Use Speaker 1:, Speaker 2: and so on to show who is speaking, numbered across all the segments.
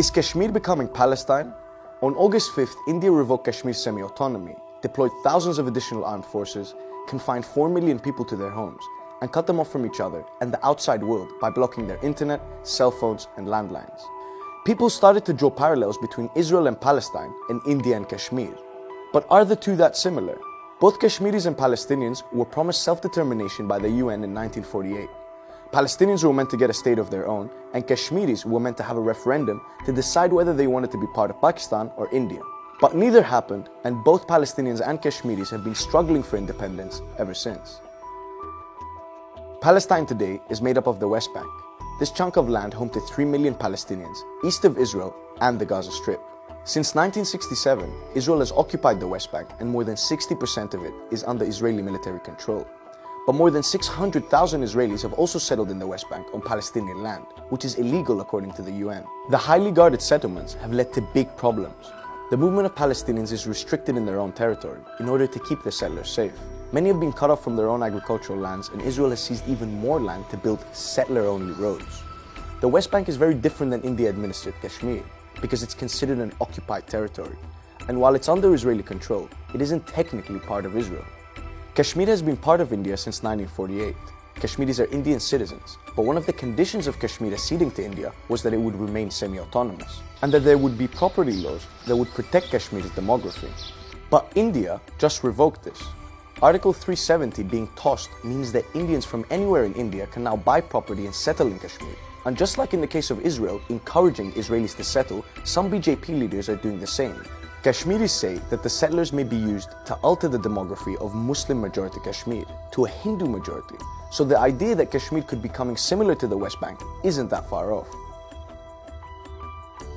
Speaker 1: Is Kashmir becoming Palestine? On August 5th, India revoked Kashmir's semi-autonomy, deployed thousands of additional armed forces, confined 4 million people to their homes, and cut them off from each other and the outside world by blocking their internet, cell phones, and landlines. People started to draw parallels between Israel and Palestine and India and Kashmir. But are the two that similar? Both Kashmiris and Palestinians were promised self-determination by the UN in 1948. Palestinians were meant to get a state of their own, and Kashmiris were meant to have a referendum to decide whether they wanted to be part of Pakistan or India. But neither happened, and both Palestinians and Kashmiris have been struggling for independence ever since. Palestine today is made up of the West Bank, this chunk of land home to 3 million Palestinians, east of Israel and the Gaza Strip. Since 1967, Israel has occupied the West Bank, and more than 60% of it is under Israeli military control. But more than 600,000 Israelis have also settled in the West Bank on Palestinian land, which is illegal according to the UN. The highly guarded settlements have led to big problems. The movement of Palestinians is restricted in their own territory in order to keep the settlers safe. Many have been cut off from their own agricultural lands, and Israel has seized even more land to build settler-only roads. The West Bank is very different than India-administered Kashmir because it's considered an occupied territory. And while it's under Israeli control, it isn't technically part of Israel. Kashmir has been part of India since 1948. Kashmiris are Indian citizens, but one of the conditions of Kashmir acceding to India was that it would remain semi-autonomous, and that there would be property laws that would protect Kashmir's demography. But India just revoked this. Article 370 being tossed means that Indians from anywhere in India can now buy property and settle in Kashmir. And just like in the case of Israel, encouraging Israelis to settle, some BJP leaders are doing the same. Kashmiris say that the settlers may be used to alter the demography of Muslim-majority Kashmir to a Hindu majority, so the idea that Kashmir could be becoming similar to the West Bank isn't that far off.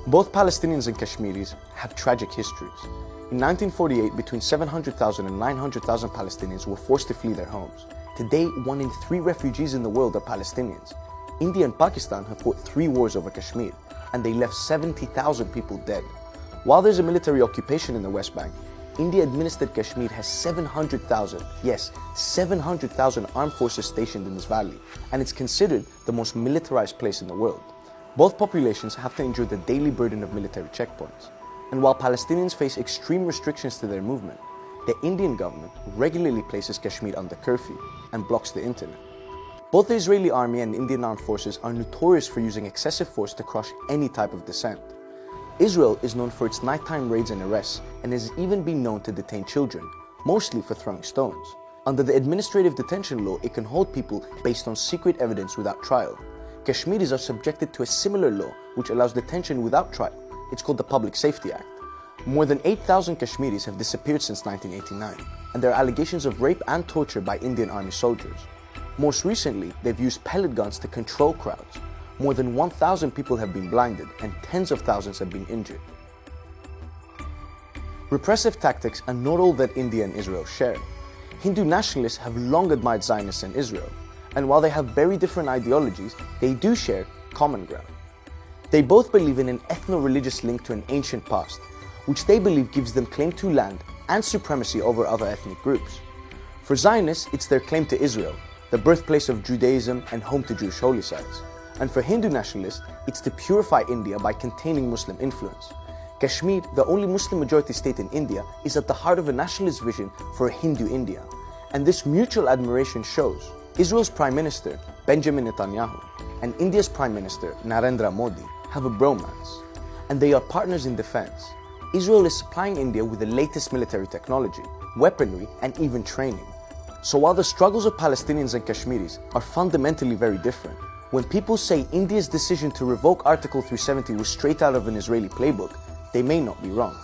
Speaker 1: Both Palestinians and Kashmiris have tragic histories. In 1948, between 700,000 and 900,000 Palestinians were forced to flee their homes. Today, 1 in 3 refugees in the world are Palestinians. India and Pakistan have fought 3 wars over Kashmir, and they left 70,000 people dead. While there's a military occupation in the West Bank, India-administered Kashmir has 700,000, yes, 700,000 armed forces stationed in this valley, and it's considered the most militarized place in the world. Both populations have to endure the daily burden of military checkpoints. And while Palestinians face extreme restrictions to their movement, the Indian government regularly places Kashmir under curfew and blocks the internet. Both the Israeli army and Indian armed forces are notorious for using excessive force to crush any type of dissent. Israel is known for its nighttime raids and arrests, and has even been known to detain children, mostly for throwing stones. Under the administrative detention law, it can hold people based on secret evidence without trial. Kashmiris are subjected to a similar law which allows detention without trial. It's called the Public Safety Act. More than 8,000 Kashmiris have disappeared since 1989, and there are allegations of rape and torture by Indian army soldiers. Most recently, they've used pellet guns to control crowds. More than 1,000 people have been blinded, and tens of thousands have been injured. Repressive tactics are not all that India and Israel share. Hindu nationalists have long admired Zionists and Israel, and while they have very different ideologies, they do share common ground. They both believe in an ethno-religious link to an ancient past, which they believe gives them claim to land and supremacy over other ethnic groups. For Zionists, it's their claim to Israel, the birthplace of Judaism and home to Jewish holy sites. And for Hindu nationalists, it's to purify India by containing Muslim influence. Kashmir, the only Muslim-majority state in India, is at the heart of a nationalist vision for a Hindu India. And this mutual admiration shows. Israel's Prime Minister, Benjamin Netanyahu, and India's Prime Minister, Narendra Modi, have a bromance. And they are partners in defense. Israel is supplying India with the latest military technology, weaponry, and even training. So while the struggles of Palestinians and Kashmiris are fundamentally very different, when people say India's decision to revoke Article 370 was straight out of an Israeli playbook, they may not be wrong.